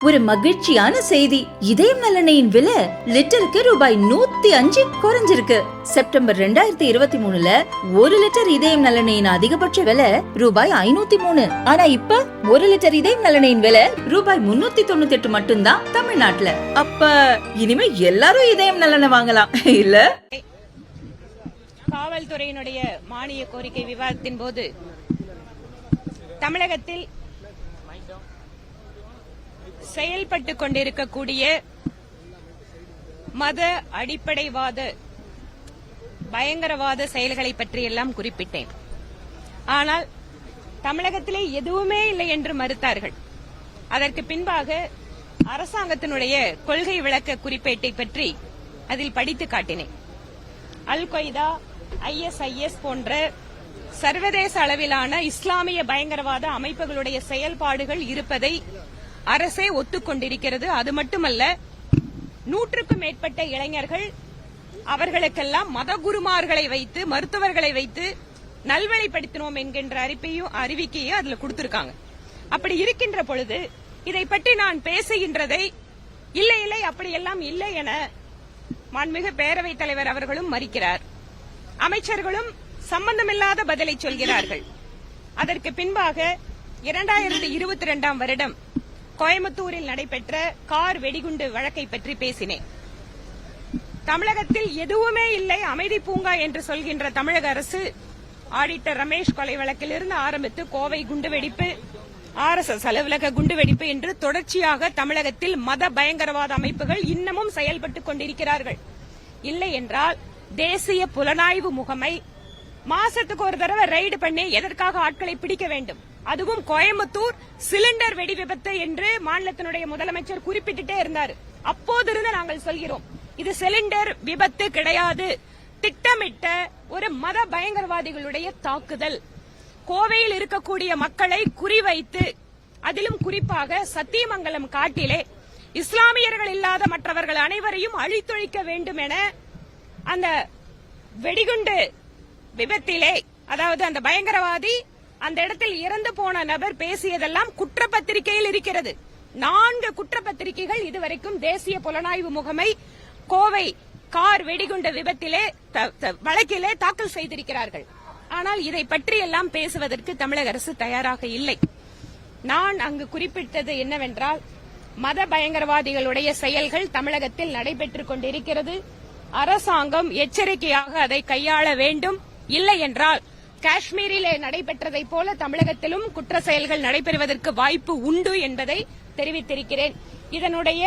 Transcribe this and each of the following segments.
ஒரு மகிழ்ச்சியான செய்தி. இதயம் நல்லெண்ணெயின் விலை லிட்டருக்கு ரூபாய் 105 குறைஞ்சிருக்கு. செப்டம்பர் 2023ல 1 லிட்டர் இதயம் நல்லெண்ணெயின் அதிகபட்ச விலை ரூபாய் 503. ஆனா இப்ப 1 லிட்டர் இதயம் நல்லெண்ணெயின் விலை ரூபாய் 398 மட்டும்தான் தமிழ்நாட்டுல. அப்ப இனிமே எல்லாரும் இதயம் நல்லெண்ணெய் வாங்கலாம் இல்ல? காவல்துறையினுடைய மானிய கோரிக்கை விவாதத்தின் போது தமிழகத்தில் செயல்பட்டுக் கொண்டிருக்கக்கூடிய மத அடிப்படைவாத பயங்கரவாத செயல்களை பற்றியெல்லாம் குறிப்பிட்டேன். ஆனால் தமிழகத்திலே எதுவுமே இல்லை என்று மறுத்தார்கள். அதற்கு பின்பாக அரசாங்கத்தினுடைய கொள்கை விளக்க குறிப்பேட்டை பற்றி அதில் படித்து காட்டினேன். அல் கொய்தா, ISIS போன்ற சர்வதேச அளவிலான இஸ்லாமிய பயங்கரவாத அமைப்புகளுடைய செயல்பாடுகள் இருப்பதை அரசே ஒத்துக்கொண்டிருக்கிறது. அது மட்டுமல்ல, 100க்கும் மேற்பட்ட இளைஞர்கள் அவர்களுக்கெல்லாம் மதகுருமார்களை வைத்து, மருத்துவர்களை வைத்து நல்வழிப்படுத்தினோம் என்கின்ற அறிவிக்கையும் அதுல கொடுத்திருக்காங்க. அப்படி இருக்கின்ற பொழுது இதை பற்றி நான் பேசுகின்றதை இல்லை இல்லை அப்படியெல்லாம் இல்லை என மாண்புமிகு பேரவைத் தலைவர் அவர்களும் மறுக்கிறார். அமைச்சர்களும் சம்பந்தமில்லாத பதிலை சொல்கிறார்கள். அதற்கு பின்பாக 2022ஆம் வருடம் கோயம்புத்தூரில் நடைபெற்ற கார் வெடிகுண்டு வழக்கை பற்றி பேசினேன். தமிழகத்தில் எதுவுமே இல்லை, அமைதி பூங்கா என்று சொல்கின்ற தமிழக அரசு ஆடிட்டர் ரமேஷ் கொலை வழக்கிலிருந்து ஆரம்பித்து கோவை குண்டுவெடிப்பு, RSS அலுவலக குண்டுவெடிப்பு என்று தொடர்ச்சியாக தமிழகத்தில் மத பயங்கரவாத அமைப்புகள் இன்னமும் செயல்பட்டுக் கொண்டிருக்கிறார்கள். இல்லை என்றால் தேசிய புலனாய்வு முகமை மாசத்துக்கு ஒரு தடவை ரைடு பண்ணி எதற்காக ஆட்களை பிடிக்க வேண்டும்? அதுவும் கோயம்புத்தூர் சிலிண்டர் வெடி விபத்து என்று மாநிலத்தினுடைய முதலமைச்சர் குறிப்பிட்டுட்டே இருந்தார். அப்போதிருந்து நாங்கள் சொல்கிறோம், இது சிலிண்டர் விபத்து கிடையாது, திட்டமிட்ட ஒரு மத பயங்கரவாதிகளுடைய தாக்குதல். கோவையில் இருக்கக்கூடிய மக்களை குறிவைத்து, அதிலும் குறிப்பாக சத்தியமங்கலம் காட்டிலே இஸ்லாமியர்கள் இல்லாத மற்றவர்கள் அனைவரையும் அழித்தொழிக்க வேண்டும் என அந்த வெடிகுண்டு விபத்திலே, அதாவது அந்த பயங்கரவாதி அந்த இடத்தில் இறந்து போன நபர் பேசியதெல்லாம் குற்றப்பத்திரிகையில் இருக்கிறது. 4 குற்றப்பத்திரிகைகள் இதுவரைக்கும் தேசிய புலனாய்வு முகமை கோவை கார் வெடிகுண்டு விபத்திலே வழக்கிலே தாக்கல் செய்திருக்கிறார்கள். ஆனால் இதை பற்றியெல்லாம் பேசுவதற்கு தமிழக அரசு தயாராக இல்லை. நான் அங்கு குறிப்பிட்டது என்னவென்றால், மத பயங்கரவாதிகளுடைய செயல்கள் தமிழகத்தில் நடைபெற்றுக் கொண்டிருக்கிறது. அரசாங்கம் எச்சரிக்கையாக அதை கையாள வேண்டும். இல்லை என்றால் காஷ்மீரிலே நடைபெற்றதை போல தமிழகத்திலும் குற்ற செயல்கள் நடைபெறுவதற்கு வாய்ப்பு உண்டு என்பதை தெரிவித்திருக்கிறேன். இதனுடைய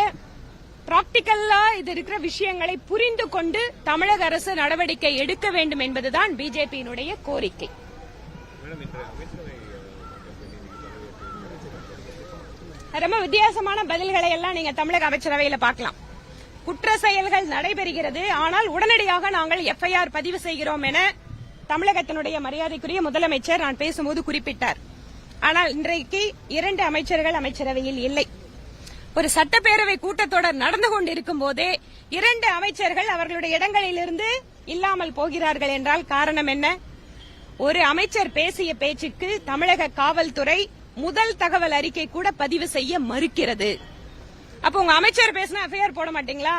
பிராக்டிக்கலா இது இருக்கிற விஷயங்களை புரிந்து கொண்டு தமிழக அரசு நடவடிக்கை எடுக்க வேண்டும் என்பதுதான் பிஜேபியினுடைய கோரிக்கை. ரொம்ப வித்தியாசமான பதில்களை எல்லாம் நீங்க தமிழக அமைச்சரவையில பார்க்கலாம். குற்ற செயல்கள் நடைபெறுகிறது, ஆனால் உடனடியாக நாங்கள் FIR பதிவு செய்கிறோம் என தமிழகத்தினுடைய மரியாதைக்குரிய முதலமைச்சர் நான் பேசும்போது குறிப்பிட்டார். ஆனால் இன்றைக்கு 2 அமைச்சர்கள் அமைச்சரவையில் இல்லை. ஒரு சட்டப்பேரவை கூட்டத்தொடர் நடந்து கொண்டிருக்கும் போதே 2 அமைச்சர்கள் அவர்களுடைய இடங்களிலிருந்து இல்லாமல் போகிறார்கள் என்றால் காரணம் என்ன? ஒரு அமைச்சர் பேசிய பேச்சுக்கு தமிழக காவல்துறை முதல் தகவல் அறிக்கை கூட பதிவு செய்ய மறுக்கிறது. அப்ப உங்க அமைச்சர் பேசினா FIR போட மாட்டீங்களா?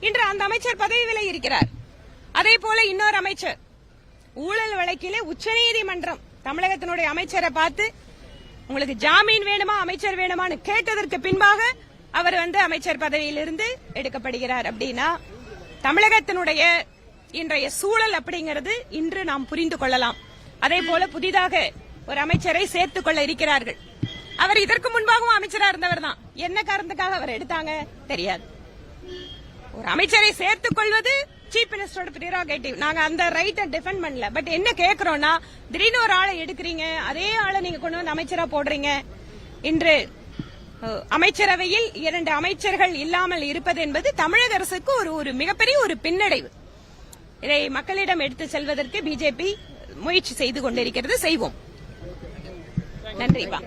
இன்று அந்த அமைச்சர் பதவி விலகி இருக்கிறார். அதே போல இன்னொரு அமைச்சர் ஊழல் வழக்கிலே உச்சநீதிமன்றம் தமிழகத்தினுடைய அமைச்சரை பார்த்து உங்களுக்கு ஜாமீன் வேணுமா, அமைச்சர் வேணுமான்னு கேட்டதற்கு பின்பாக அவர் அமைச்சர் பதவியிலிருந்து எடுக்கப்படுகிறார். அப்படின்னா தமிழகத்தினுடைய இன்றைய சூழல் அப்படிங்கிறது இன்று நாம் புரிந்து கொள்ளலாம். அதே போல புதிதாக ஒரு அமைச்சரை சேர்த்துக் கொள்ள இருக்கிறார்கள். அவர் இதற்கு முன்பாகவும் அமைச்சரா இருந்தவர் தான். என்ன காரணத்துக்காக அவர் எடுத்தாங்க தெரியாது. ஒரு அமைச்சரை சேர்த்துக் கொள்வது சீஃப் மினிஸ்டரோட பிரெரோகேட்டிவ். நாங்க அந்த ரைட்டை டிஃபெண்ட் பண்ணல. பட் என்ன கேட்கிறோம்னா, திடீர்னு ஒரு ஆளை எடுக்கிறீங்க, அதே ஆளை நீங்க கொண்டு வந்து அமைச்சரா போடுறீங்க. இன்று அமைச்சரவையில் 2 அமைச்சர்கள் இல்லாமல் இருப்பது என்பது தமிழக அரசுக்கு ஒரு மிகப்பெரிய ஒரு பின்னடைவு. இதை மக்களிடம் எடுத்து செல்வதற்கு பிஜேபி முயற்சி செய்து கொண்டிருக்கிறது. செய்வோம். நன்றிப்பா.